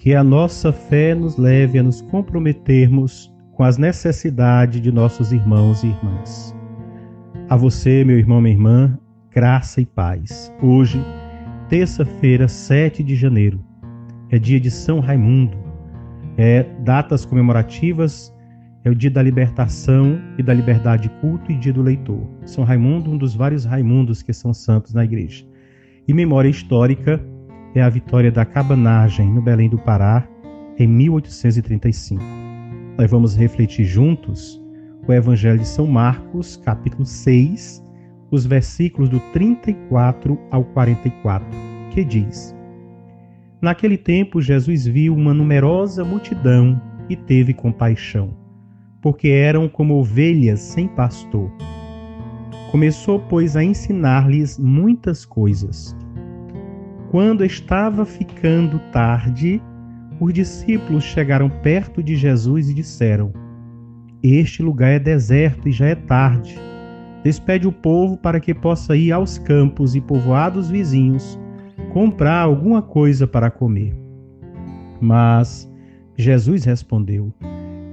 Que a nossa fé nos leve a nos comprometermos com as necessidades de nossos irmãos e irmãs. A você, meu irmão, minha irmã, graça e paz. Hoje, terça-feira, 7 de janeiro, é dia de São Raimundo. Datas comemorativas, é o dia da libertação e da liberdade de culto e dia do leitor. São Raimundo, um dos vários Raimundos que são santos na igreja. E memória histórica é a vitória da cabanagem no Belém do Pará, em 1835. Nós vamos refletir juntos o Evangelho de São Marcos, capítulo 6, os versículos do 34 ao 44, que diz: Naquele tempo, Jesus viu uma numerosa multidão e teve compaixão, porque eram como ovelhas sem pastor. Começou, pois, a ensinar-lhes muitas coisas. Quando estava ficando tarde, os discípulos chegaram perto de Jesus e disseram: Este lugar é deserto e já é tarde. Despede o povo para que possa ir aos campos e povoados vizinhos comprar alguma coisa para comer. Mas Jesus respondeu: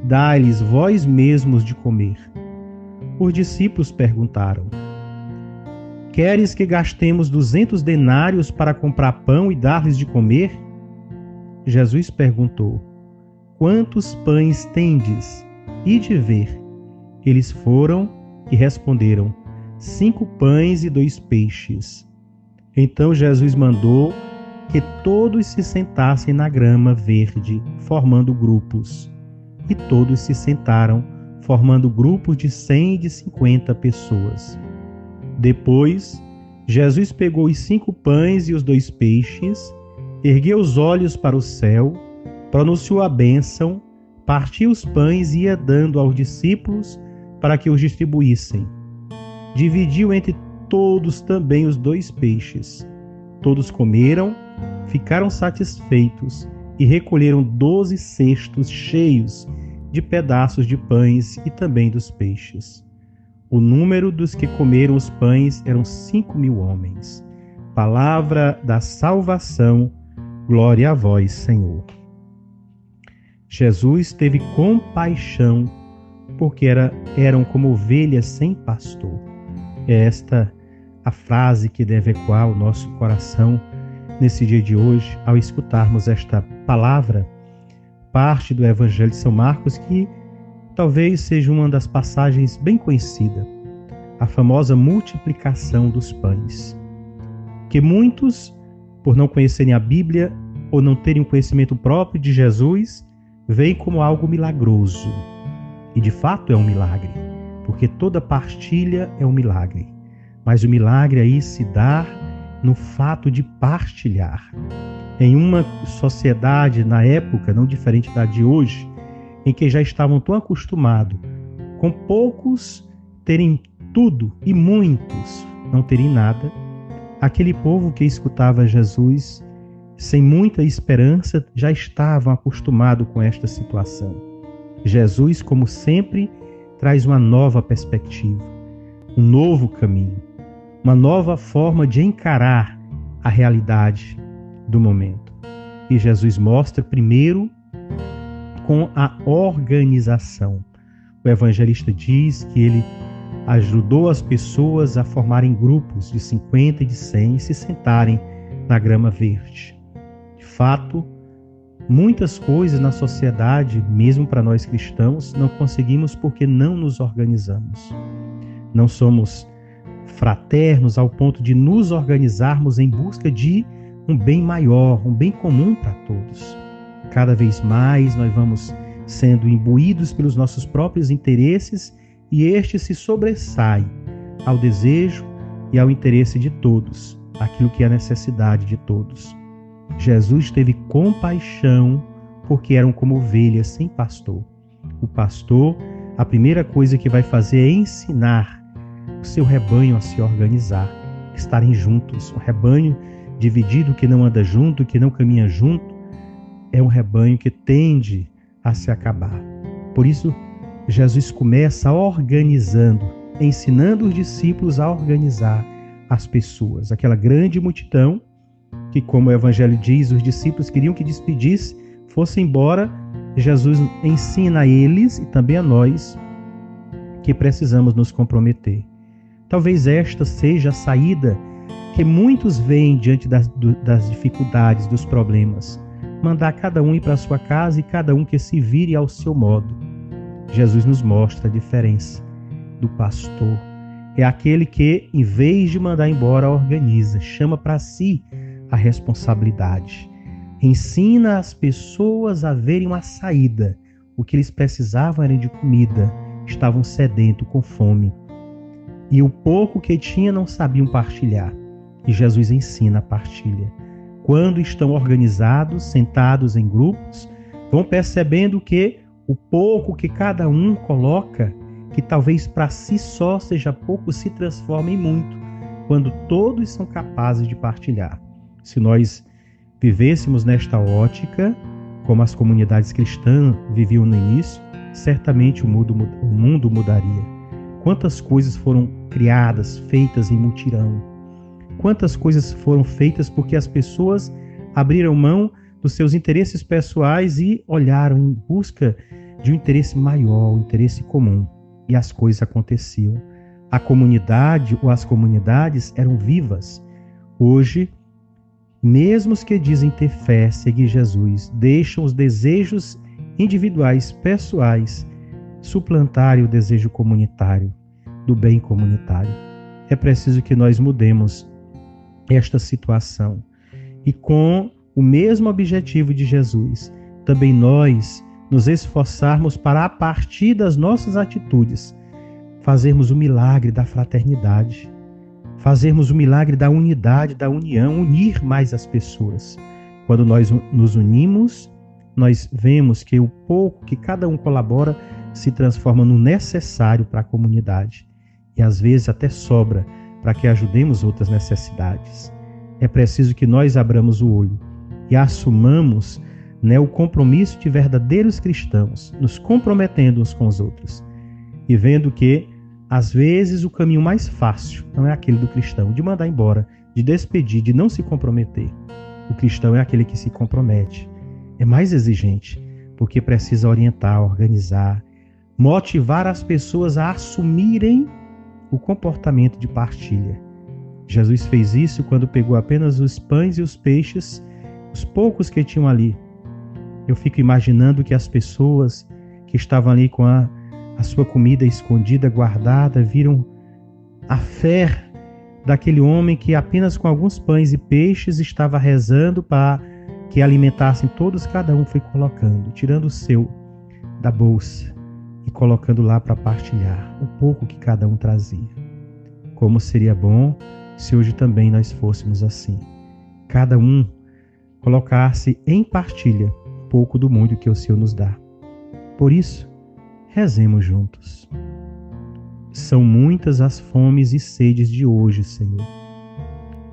Dai-lhes vós mesmos de comer. Os discípulos perguntaram: Queres que gastemos 200 denários para comprar pão e dar-lhes de comer? Jesus perguntou: Quantos pães tendes? Ide ver. Eles foram e responderam: 5 pães e 2 peixes. Então Jesus mandou que todos se sentassem na grama verde, formando grupos. E todos se sentaram, formando grupos de 100 e de 50 pessoas. Depois, Jesus pegou os 5 pães e os 2 peixes, ergueu os olhos para o céu, pronunciou a bênção, partiu os pães e ia dando aos discípulos para que os distribuíssem. Dividiu entre todos também os 2 peixes. Todos comeram, ficaram satisfeitos e recolheram 12 cestos cheios de pedaços de pães e também dos peixes. O número dos que comeram os pães eram 5.000 homens. Palavra da salvação, glória a vós, Senhor. Jesus teve compaixão porque eram como ovelhas sem pastor. É esta a frase que deve ecoar o nosso coração nesse dia de hoje, ao escutarmos esta palavra, parte do Evangelho de São Marcos, que talvez seja uma das passagens bem conhecida, a famosa multiplicação dos pães, que muitos, por não conhecerem a Bíblia ou não terem um conhecimento próprio de Jesus, veem como algo milagroso. E de fato é um milagre, porque toda partilha é um milagre. Mas o milagre aí se dá no fato de partilhar. Em uma sociedade, na época, não diferente da de hoje, em que já estavam tão acostumados com poucos terem tudo e muitos não terem nada, aquele povo que escutava Jesus sem muita esperança já estavam acostumados com esta situação. Jesus, como sempre, traz uma nova perspectiva, um novo caminho, uma nova forma de encarar a realidade do momento. E Jesus mostra primeiro com a organização. O evangelista diz que ele ajudou as pessoas a formarem grupos de 50 e de 100 e se sentarem na grama verde. De fato, muitas coisas na sociedade, mesmo para nós cristãos, não conseguimos porque não nos organizamos. Não somos fraternos ao ponto de nos organizarmos em busca de um bem maior, um bem comum para todos. Cada vez mais nós vamos sendo imbuídos pelos nossos próprios interesses e este se sobressai ao desejo e ao interesse de todos, aquilo que é a necessidade de todos. Jesus teve compaixão porque eram como ovelhas sem pastor. O pastor, a primeira coisa que vai fazer é ensinar o seu rebanho a se organizar, estarem juntos. Um rebanho dividido que não anda junto, que não caminha junto, é um rebanho que tende a se acabar. Por isso, Jesus começa organizando, ensinando os discípulos a organizar as pessoas. Aquela grande multidão que, como o Evangelho diz, os discípulos queriam que despedisse fosse embora, Jesus ensina a eles e também a nós que precisamos nos comprometer. Talvez esta seja a saída que muitos veem diante das dificuldades, dos problemas. Mandar cada um ir para a sua casa e cada um que se vire ao seu modo. Jesus nos mostra a diferença do pastor. É aquele que, em vez de mandar embora, organiza, chama para si a responsabilidade. Ensina as pessoas a verem uma saída. O que eles precisavam era de comida. Estavam sedentos, com fome. E o pouco que tinha não sabiam partilhar. E Jesus ensina a partilha. Quando estão organizados, sentados em grupos, vão percebendo que o pouco que cada um coloca, que talvez para si só seja pouco, se transforma em muito, quando todos são capazes de partilhar. Se nós vivêssemos nesta ótica, como as comunidades cristãs viviam no início, certamente o mundo mudaria. Quantas coisas foram criadas, feitas em mutirão. Quantas coisas foram feitas porque as pessoas abriram mão dos seus interesses pessoais e olharam em busca de um interesse maior, um interesse comum. E as coisas aconteciam. A comunidade ou as comunidades eram vivas. Hoje, mesmo os que dizem ter fé, seguir Jesus, deixam os desejos individuais, pessoais, suplantarem o desejo comunitário, do bem comunitário. É preciso que nós mudemos esta situação. E com o mesmo objetivo de Jesus, também nós nos esforçarmos para, a partir das nossas atitudes, fazermos o milagre da fraternidade, fazermos o milagre da unidade, da união, unir mais as pessoas. Quando nós nos unimos, nós vemos que o pouco que cada um colabora se transforma no necessário para a comunidade. E às vezes até sobra para que ajudemos outras necessidades. É preciso que nós abramos o olho e assumamos o compromisso de verdadeiros cristãos, nos comprometendo uns com os outros e vendo que, às vezes, o caminho mais fácil não é aquele do cristão, de mandar embora, de despedir, de não se comprometer. O cristão é aquele que se compromete, é mais exigente, porque precisa orientar, organizar, motivar as pessoas a assumirem o comportamento de partilha. Jesus fez isso quando pegou apenas os pães e os peixes, os poucos que tinham ali. Eu fico imaginando que as pessoas que estavam ali com a sua comida escondida, guardada, viram a fé daquele homem que apenas com alguns pães e peixes estava rezando para que alimentassem todos, cada um foi colocando, tirando o seu da bolsa e colocando lá para partilhar o pouco que cada um trazia. Como seria bom se hoje também nós fôssemos assim. Cada um colocar-se em partilha pouco do muito que o Senhor nos dá. Por isso, rezemos juntos. São muitas as fomes e sedes de hoje, Senhor.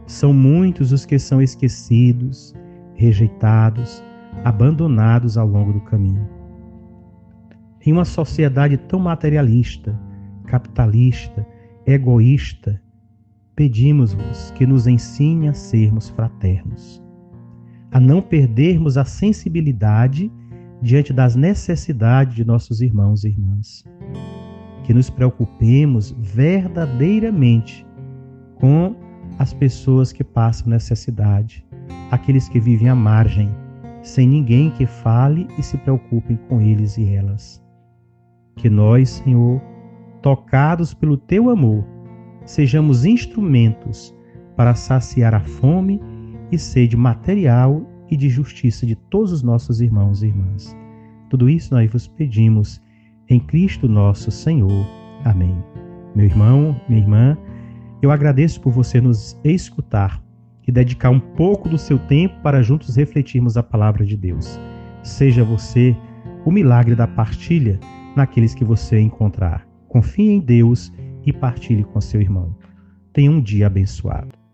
São muitos os que são esquecidos, rejeitados, abandonados ao longo do caminho. Em uma sociedade tão materialista, capitalista, egoísta, pedimos-vos que nos ensine a sermos fraternos, a não perdermos a sensibilidade diante das necessidades de nossos irmãos e irmãs. Que nos preocupemos verdadeiramente com as pessoas que passam necessidade, aqueles que vivem à margem, sem ninguém que fale e se preocupem com eles e elas. Que nós, Senhor, tocados pelo Teu amor, sejamos instrumentos para saciar a fome e sede material e de justiça de todos os nossos irmãos e irmãs. Tudo isso nós vos pedimos em Cristo nosso Senhor. Amém. Meu irmão, minha irmã, eu agradeço por você nos escutar e dedicar um pouco do seu tempo para juntos refletirmos a palavra de Deus. Seja você o milagre da partilha naqueles que você encontrar. Confie em Deus e partilhe com seu irmão. Tenha um dia abençoado.